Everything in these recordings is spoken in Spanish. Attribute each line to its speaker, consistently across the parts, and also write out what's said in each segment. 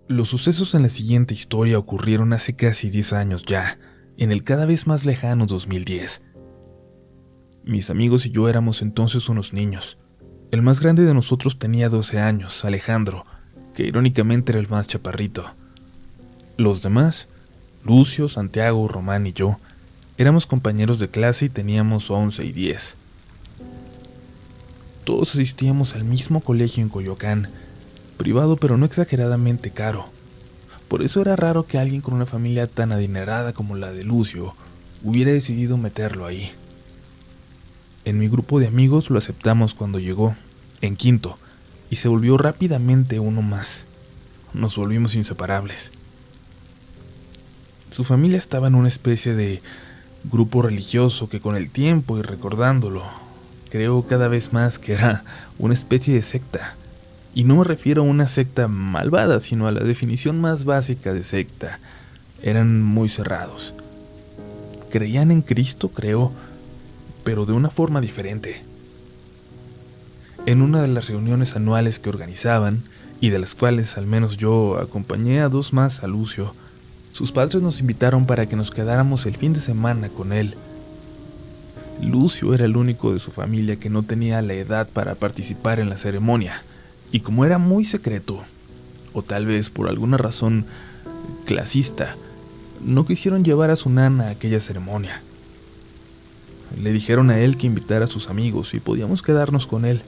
Speaker 1: Los sucesos en la siguiente historia ocurrieron hace casi 10 años ya, en el cada vez más lejano 2010. Mis amigos y yo éramos entonces unos niños. El más grande de nosotros tenía 12 años, Alejandro, que irónicamente era el más chaparrito. Los demás, Lucio, Santiago, Román y yo, éramos compañeros de clase y teníamos 11 y 10. Todos asistíamos al mismo colegio en Coyoacán, privado pero no exageradamente caro. Por eso era raro que alguien con una familia tan adinerada como la de Lucio hubiera decidido meterlo ahí. En mi grupo de amigos lo aceptamos cuando llegó, en quinto, y se volvió rápidamente uno más. Nos volvimos inseparables. Su familia estaba en una especie de grupo religioso que con el tiempo y recordándolo, creo cada vez más que era una especie de secta. Y no me refiero a una secta malvada, sino a la definición más básica de secta. Eran muy cerrados. Creían en Cristo, creo, pero de una forma diferente. En una de las reuniones anuales que organizaban, y de las cuales al menos yo acompañé a 2 más a Lucio, sus padres nos invitaron para que nos quedáramos el fin de semana con él. Lucio era el único de su familia que no tenía la edad para participar en la ceremonia, y como era muy secreto, o tal vez por alguna razón clasista, no quisieron llevar a su nana a aquella ceremonia. Le dijeron a él que invitara a sus amigos y podíamos quedarnos con él.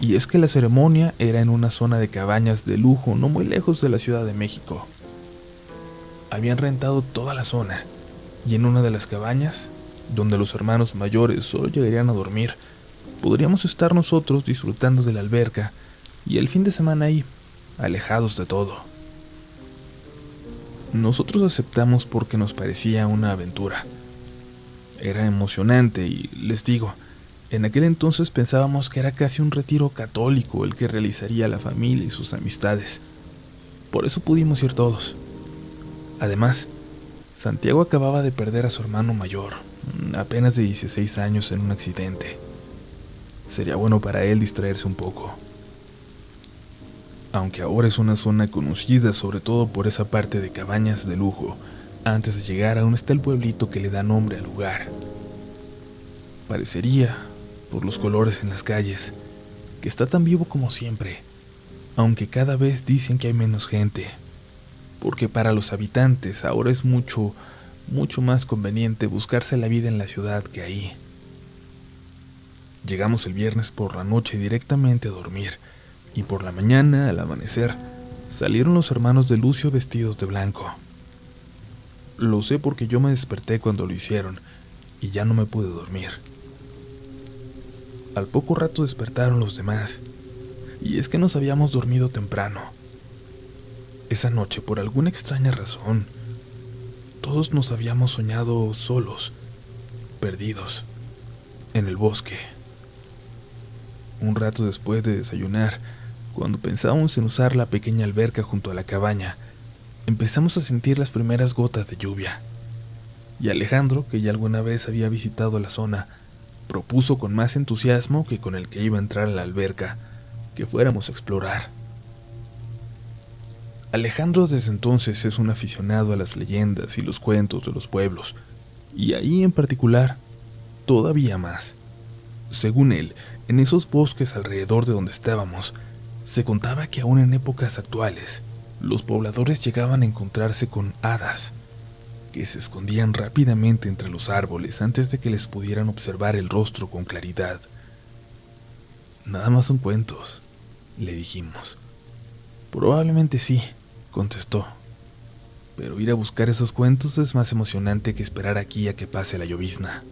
Speaker 1: Y es que la ceremonia era en una zona de cabañas de lujo no muy lejos de la Ciudad de México. Habían rentado toda la zona, y en una de las cabañas, donde los hermanos mayores solo llegarían a dormir, podríamos estar nosotros disfrutando de la alberca y el fin de semana ahí, alejados de todo. Nosotros aceptamos porque nos parecía una aventura. Era emocionante y, les digo, en aquel entonces pensábamos que era casi un retiro católico el que realizaría la familia y sus amistades. Por eso pudimos ir todos. Además, Santiago acababa de perder a su hermano mayor, apenas de 16 años, en un accidente. Sería bueno para él distraerse un poco. Aunque ahora es una zona conocida sobre todo por esa parte de cabañas de lujo, antes de llegar aún está el pueblito que le da nombre al lugar. Parecería, por los colores en las calles, que está tan vivo como siempre, aunque cada vez dicen que hay menos gente, porque para los habitantes ahora es mucho más conveniente buscarse la vida en la ciudad que ahí. Llegamos el viernes por la noche directamente a dormir, y por la mañana, al amanecer, salieron los hermanos de Lucio vestidos de blanco. Lo sé porque yo me desperté cuando lo hicieron, y ya no me pude dormir. Al poco rato despertaron los demás, y es que nos habíamos dormido temprano. Esa noche, por alguna extraña razón, todos nos habíamos soñado solos, perdidos, en el bosque. Un rato después de desayunar, cuando pensábamos en usar la pequeña alberca junto a la cabaña, empezamos a sentir las primeras gotas de lluvia. Y Alejandro, que ya alguna vez había visitado la zona, propuso con más entusiasmo que con el que iba a entrar a la alberca, que fuéramos a explorar. Alejandro desde entonces es un aficionado a las leyendas y los cuentos de los pueblos, y ahí en particular, todavía más. Según él, en esos bosques alrededor de donde estábamos, se contaba que aún en épocas actuales, los pobladores llegaban a encontrarse con hadas, que se escondían rápidamente entre los árboles antes de que les pudieran observar el rostro con claridad. Nada más son cuentos, le dijimos. Probablemente sí, contestó. Pero ir a buscar esos cuentos es más emocionante que esperar aquí a que pase la llovizna.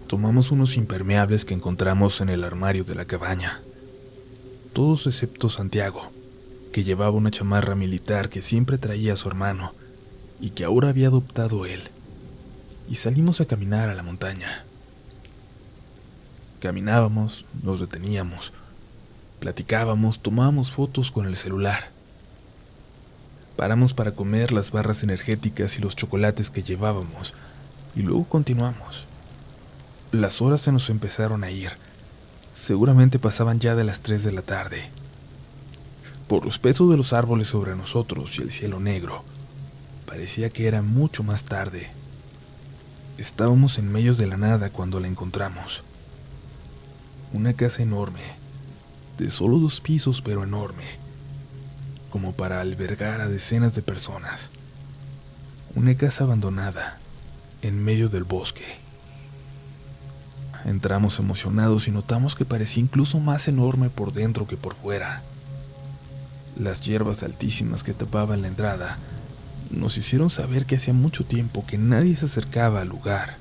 Speaker 1: Tomamos unos impermeables que encontramos en el armario de la cabaña. Todos excepto Santiago, que llevaba una chamarra militar que siempre traía a su hermano y que ahora había adoptado él, y salimos a caminar a la montaña. Caminábamos, nos deteníamos, platicábamos, tomábamos fotos con el celular. Paramos para comer las barras energéticas y los chocolates que llevábamos, y luego continuamos. Las horas se nos empezaron a ir. Seguramente pasaban ya de las 3 de la tarde. Por los pesos de los árboles sobre nosotros y el cielo negro, parecía que era mucho más tarde. Estábamos en medio de la nada cuando la encontramos. Una casa enorme, de solo 2 pisos pero enorme, como para albergar a decenas de personas. Una casa abandonada, en medio del bosque. Entramos emocionados y notamos que parecía incluso más enorme por dentro que por fuera. Las hierbas altísimas que tapaban la entrada nos hicieron saber que hacía mucho tiempo que nadie se acercaba al lugar.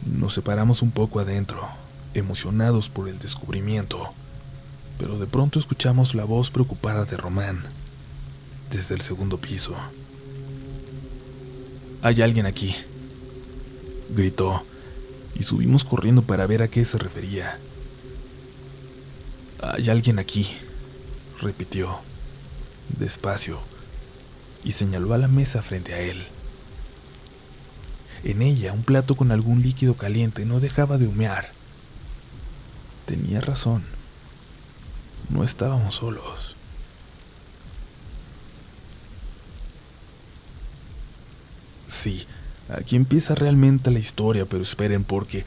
Speaker 1: Nos separamos un poco adentro, emocionados por el descubrimiento, pero de pronto escuchamos la voz preocupada de Román, desde el 2.º piso. «Hay alguien aquí», gritó, y subimos corriendo para ver a qué se refería. «Hay alguien aquí», repitió, despacio, y señaló a la mesa frente a él. En ella, un plato con algún líquido caliente no dejaba de humear. Tenía razón. No estábamos solos. Sí, aquí empieza realmente la historia, pero esperen porque,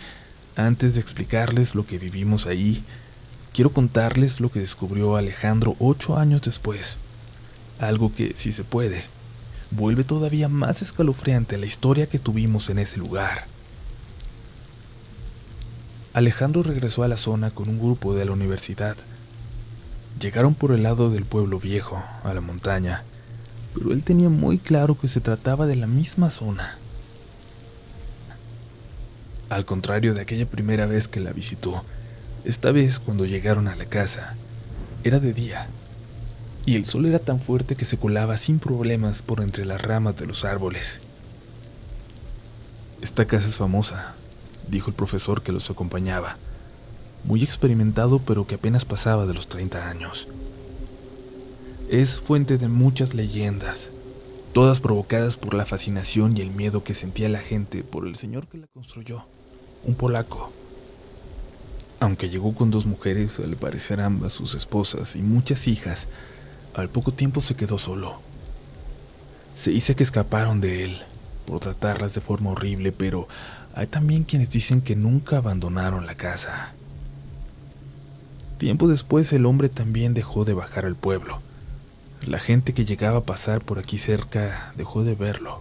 Speaker 1: antes de explicarles lo que vivimos ahí, quiero contarles lo que descubrió Alejandro 8 años después. Algo que, si se puede, vuelve todavía más escalofriante la historia que tuvimos en ese lugar. Alejandro regresó a la zona con un grupo de la universidad. Llegaron por el lado del pueblo viejo, a la montaña, pero él tenía muy claro que se trataba de la misma zona. Al contrario de aquella primera vez que la visitó, esta vez cuando llegaron a la casa, era de día, y el sol era tan fuerte que se colaba sin problemas por entre las ramas de los árboles. «Esta casa es famosa», dijo el profesor que los acompañaba, muy experimentado pero que apenas pasaba de los 30 años. «Es fuente de muchas leyendas, todas provocadas por la fascinación y el miedo que sentía la gente por el señor que la construyó, un polaco. Aunque llegó con 2 mujeres, al parecer ambas sus esposas y muchas hijas, al poco tiempo se quedó solo. Se dice que escaparon de él por tratarlas de forma horrible, pero hay también quienes dicen que nunca abandonaron la casa. Tiempo después el hombre también dejó de bajar al pueblo. La gente que llegaba a pasar por aquí cerca dejó de verlo.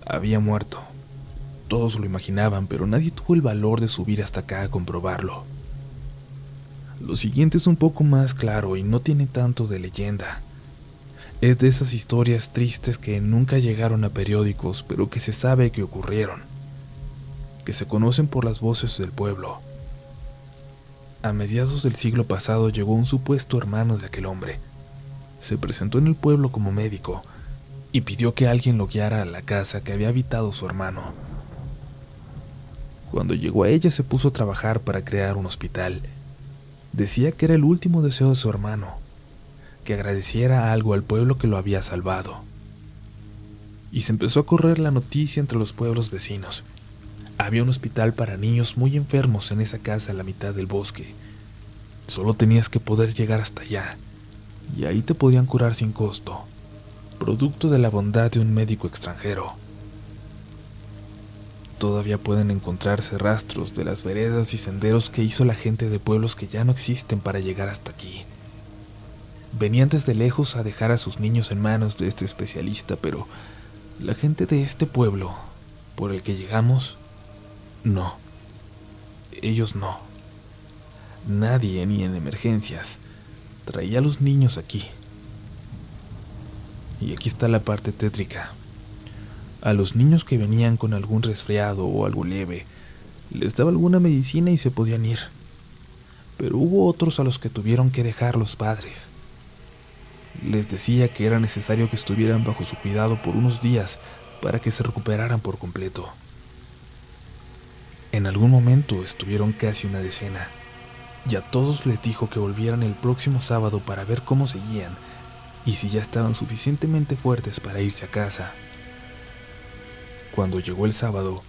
Speaker 1: Había muerto. Todos lo imaginaban, pero nadie tuvo el valor de subir hasta acá a comprobarlo. Lo siguiente es un poco más claro y no tiene tanto de leyenda. Es de esas historias tristes que nunca llegaron a periódicos, pero que se sabe que ocurrieron, que se conocen por las voces del pueblo. A mediados del siglo pasado llegó un supuesto hermano de aquel hombre. Se presentó en el pueblo como médico y pidió que alguien lo guiara a la casa que había habitado su hermano. Cuando llegó a ella se puso a trabajar para crear un hospital. Decía que era el último deseo de su hermano, que agradeciera algo al pueblo que lo había salvado. Y se empezó a correr la noticia entre los pueblos vecinos. Había un hospital para niños muy enfermos en esa casa a la mitad del bosque. Solo tenías que poder llegar hasta allá, y ahí te podían curar sin costo, producto de la bondad de un médico extranjero. Todavía pueden encontrarse rastros de las veredas y senderos que hizo la gente de pueblos que ya no existen para llegar hasta aquí. Venían desde lejos a dejar a sus niños en manos de este especialista, pero la gente de este pueblo, por el que llegamos, no. Ellos no. Nadie, ni en emergencias, traía a los niños aquí. Y aquí está la parte tétrica. A los niños que venían con algún resfriado o algo leve, les daba alguna medicina y se podían ir. Pero hubo otros a los que tuvieron que dejar los padres. Les decía que era necesario que estuvieran bajo su cuidado por unos días para que se recuperaran por completo. En algún momento estuvieron casi una decena, y a todos les dijo que volvieran el próximo sábado para ver cómo seguían y si ya estaban suficientemente fuertes para irse a casa. Cuando llegó el sábado,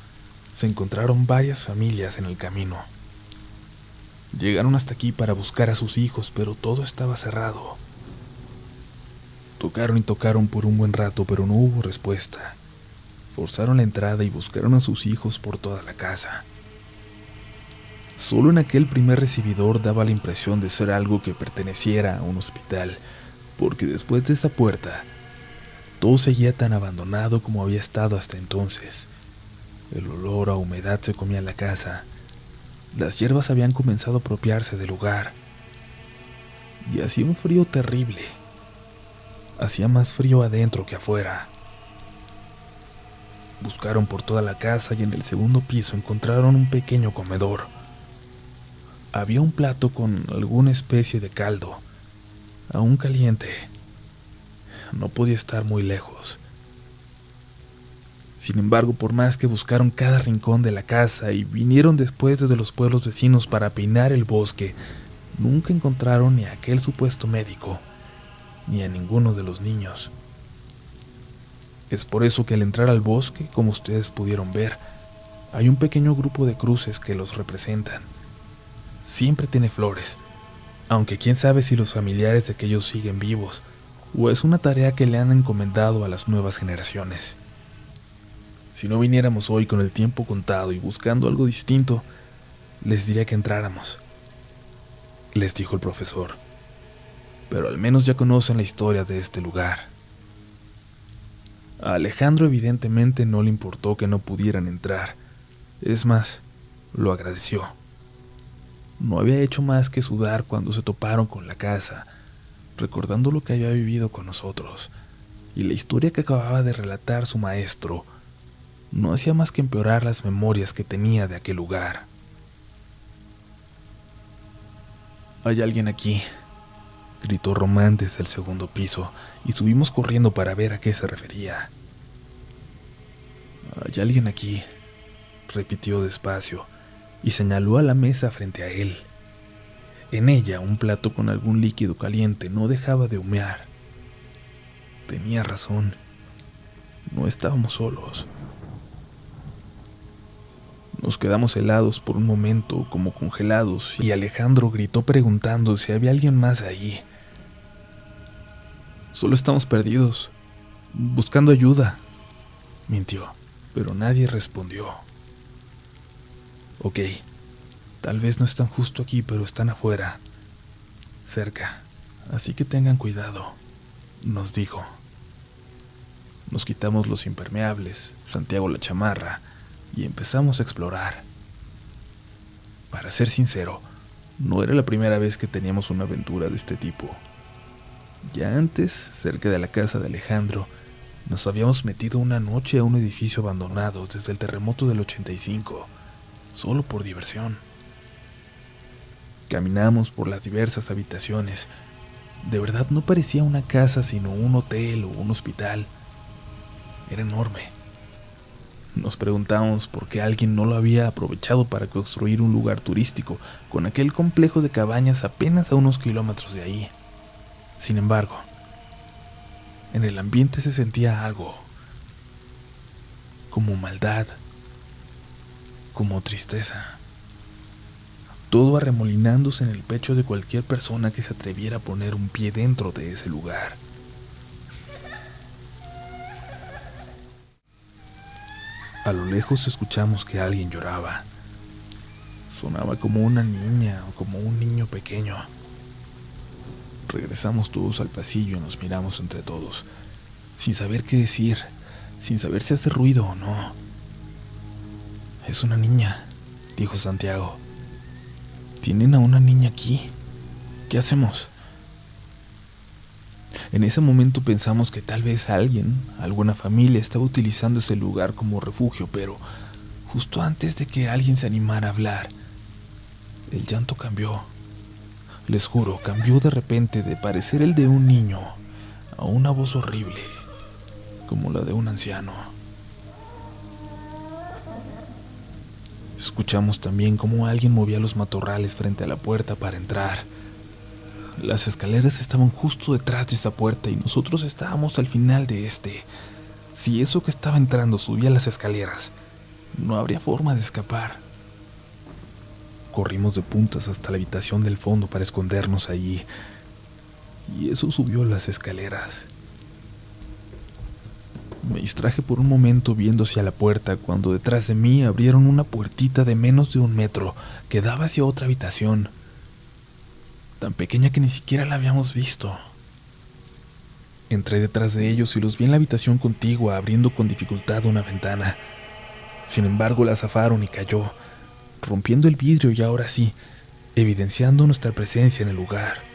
Speaker 1: se encontraron varias familias en el camino. Llegaron hasta aquí para buscar a sus hijos, pero todo estaba cerrado. Tocaron y tocaron por un buen rato, pero no hubo respuesta. Forzaron la entrada y buscaron a sus hijos por toda la casa. Solo en aquel primer recibidor daba la impresión de ser algo que perteneciera a un hospital, porque después de esa puerta, todo seguía tan abandonado como había estado hasta entonces. El olor a humedad se comía la casa. Las hierbas habían comenzado a apropiarse del lugar. Y hacía un frío terrible. Hacía más frío adentro que afuera. Buscaron por toda la casa y en el segundo piso encontraron un pequeño comedor. Había un plato con alguna especie de caldo, aún caliente. No podía estar muy lejos. Sin embargo, por más que buscaron cada rincón de la casa y vinieron después desde los pueblos vecinos para peinar el bosque, nunca encontraron ni a aquel supuesto médico, ni a ninguno de los niños. Es por eso que al entrar al bosque, como ustedes pudieron ver, hay un pequeño grupo de cruces que los representan. Siempre tiene flores, aunque quién sabe si los familiares de aquellos siguen vivos, o es una tarea que le han encomendado a las nuevas generaciones. Si no viniéramos hoy con el tiempo contado y buscando algo distinto, les diría que entráramos, les dijo el profesor. Pero al menos ya conocen la historia de este lugar. A Alejandro evidentemente no le importó que no pudieran entrar. Es más, lo agradeció. No había hecho más que sudar cuando se toparon con la casa, recordando lo que había vivido con nosotros, y la historia que acababa de relatar su maestro no hacía más que empeorar las memorias que tenía de aquel lugar. «Hay alguien aquí», gritó Román desde el segundo piso, y subimos corriendo para ver a qué se refería. «Hay alguien aquí», repitió despacio, y señaló a la mesa frente a él. En ella, un plato con algún líquido caliente no dejaba de humear. Tenía razón. No estábamos solos. Nos quedamos helados por un momento, como congelados, y Alejandro gritó preguntando si había alguien más ahí. «Solo estamos perdidos, buscando ayuda», mintió, pero nadie respondió. «Ok, tal vez no están justo aquí, pero están afuera, cerca, así que tengan cuidado», nos dijo. Nos quitamos los impermeables, Santiago la chamarra, y empezamos a explorar. Para ser sincero, no era la primera vez que teníamos una aventura de este tipo. Ya antes, cerca de la casa de Alejandro, nos habíamos metido una noche a un edificio abandonado desde el terremoto del 85, solo por diversión. Caminamos por las diversas habitaciones. De verdad no parecía una casa, sino un hotel o un hospital. Era enorme. Nos preguntamos por qué alguien no lo había aprovechado para construir un lugar turístico con aquel complejo de cabañas apenas a unos kilómetros de ahí. Sin embargo, en el ambiente se sentía algo, como maldad, como tristeza, todo arremolinándose en el pecho de cualquier persona que se atreviera a poner un pie dentro de ese lugar. A lo lejos escuchamos que alguien lloraba. Sonaba como una niña o como un niño pequeño. Regresamos todos al pasillo y nos miramos entre todos, sin saber qué decir, sin saber si hace ruido o no. «Es una niña», dijo Santiago. «Tienen a una niña aquí. ¿Qué hacemos?» En ese momento pensamos que tal vez alguien, alguna familia, estaba utilizando ese lugar como refugio, pero justo antes de que alguien se animara a hablar, el llanto cambió. Les juro, cambió de repente de parecer el de un niño a una voz horrible, como la de un anciano. Escuchamos también cómo alguien movía los matorrales frente a la puerta para entrar. Las escaleras estaban justo detrás de esa puerta y nosotros estábamos al final de este. Si eso que estaba entrando subía las escaleras, no habría forma de escapar. Corrimos de puntas hasta la habitación del fondo para escondernos allí, y eso subió las escaleras. Me distraje por un momento viendo hacia la puerta cuando detrás de mí abrieron una puertita de menos de 1 metro que daba hacia otra habitación, tan pequeña que ni siquiera la habíamos visto. Entré detrás de ellos y los vi en la habitación contigua abriendo con dificultad una ventana. Sin embargo, la zafaron y cayó, rompiendo el vidrio y ahora sí, evidenciando nuestra presencia en el lugar.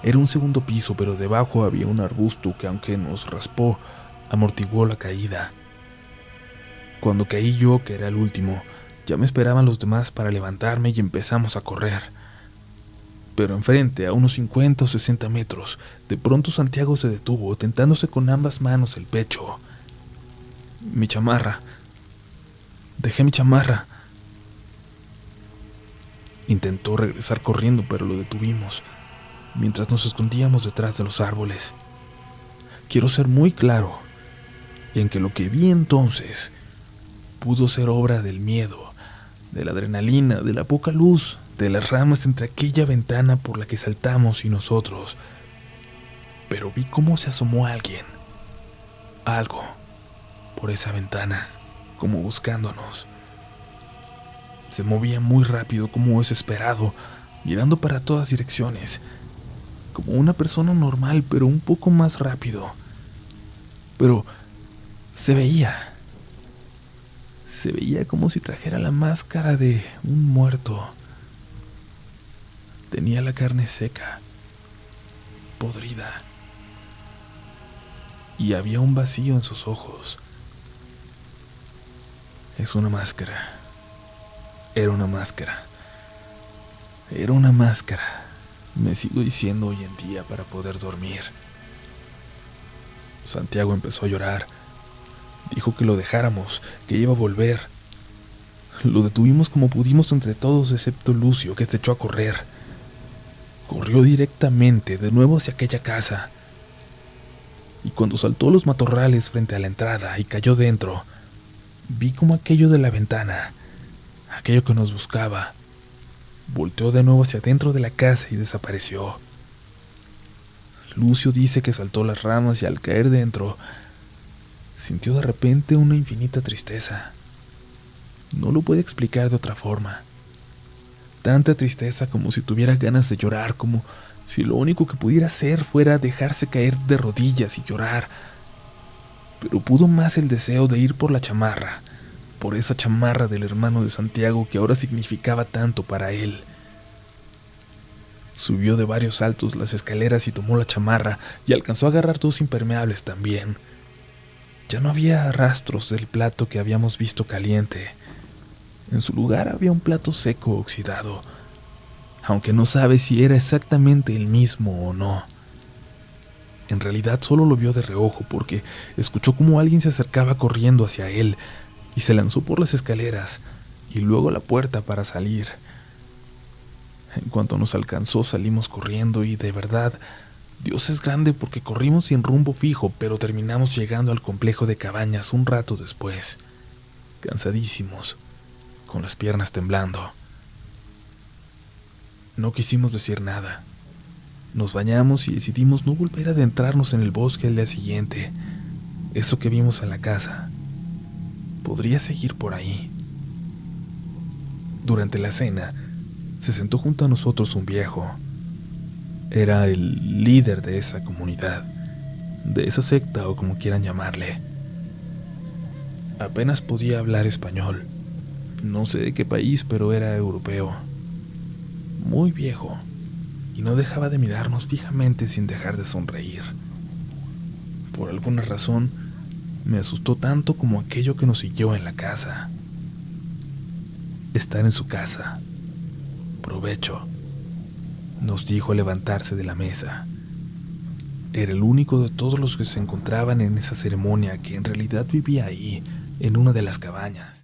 Speaker 1: Era un segundo piso, pero debajo había un arbusto que, aunque nos raspó, amortiguó la caída. Cuando caí yo, que era el último, ya me esperaban los demás para levantarme y empezamos a correr. Pero enfrente, a unos 50 o 60 metros, de pronto Santiago se detuvo, tentándose con ambas manos el pecho. Mi chamarra. Dejé mi chamarra. Intentó regresar corriendo, pero lo detuvimos, mientras nos escondíamos detrás de los árboles. Quiero ser muy claro en que lo que vi entonces pudo ser obra del miedo, de la adrenalina, de la poca luz, de las ramas entre aquella ventana por la que saltamos y nosotros. Pero vi cómo se asomó alguien, algo, por esa ventana, como buscándonos. Se movía muy rápido, como desesperado, mirando para todas direcciones, como una persona normal, pero un poco más rápido. Pero se veía como si trajera la máscara de un muerto. Tenía la carne seca, podrida, y había un vacío en sus ojos. Es una máscara. Era una máscara. Era una máscara. Me sigo diciendo hoy en día para poder dormir. Santiago empezó a llorar. Dijo que lo dejáramos, que iba a volver. Lo detuvimos como pudimos entre todos, excepto Lucio, que se echó a correr. Corrió directamente de nuevo hacia aquella casa. Y cuando saltó los matorrales frente a la entrada y cayó dentro, vi como aquello de la ventana, aquello que nos buscaba, volteó de nuevo hacia dentro de la casa y desapareció. Lucio dice que saltó las ramas y al caer dentro, sintió de repente una infinita tristeza. No lo puede explicar de otra forma. Tanta tristeza como si tuviera ganas de llorar, como si lo único que pudiera hacer fuera dejarse caer de rodillas y llorar. Pero pudo más el deseo de ir por la chamarra, por esa chamarra del hermano de Santiago que ahora significaba tanto para él. Subió de varios saltos las escaleras y tomó la chamarra y alcanzó a agarrar 2 impermeables también. Ya no había rastros del plato que habíamos visto caliente. En su lugar había un plato seco oxidado, aunque no sabe si era exactamente el mismo o no. En realidad solo lo vio de reojo porque escuchó cómo alguien se acercaba corriendo hacia él y se lanzó por las escaleras y luego a la puerta para salir. En cuanto nos alcanzó salimos corriendo y de verdad, Dios es grande porque corrimos sin rumbo fijo, pero terminamos llegando al complejo de cabañas un rato después, cansadísimos, con las piernas temblando. No quisimos decir nada. Nos bañamos y decidimos no volver a adentrarnos en el bosque al día siguiente. Eso que vimos en la casa podría seguir por ahí. Durante la cena, se sentó junto a nosotros un viejo. Era el líder de esa comunidad, de esa secta o como quieran llamarle. Apenas podía hablar español. No sé de qué país, pero era europeo. Muy viejo, y no dejaba de mirarnos fijamente sin dejar de sonreír. Por alguna razón, me asustó tanto como aquello que nos siguió en la casa. Estar en su casa. Provecho, nos dijo al levantarse de la mesa. Era el único de todos los que se encontraban en esa ceremonia que en realidad vivía ahí, en una de las cabañas.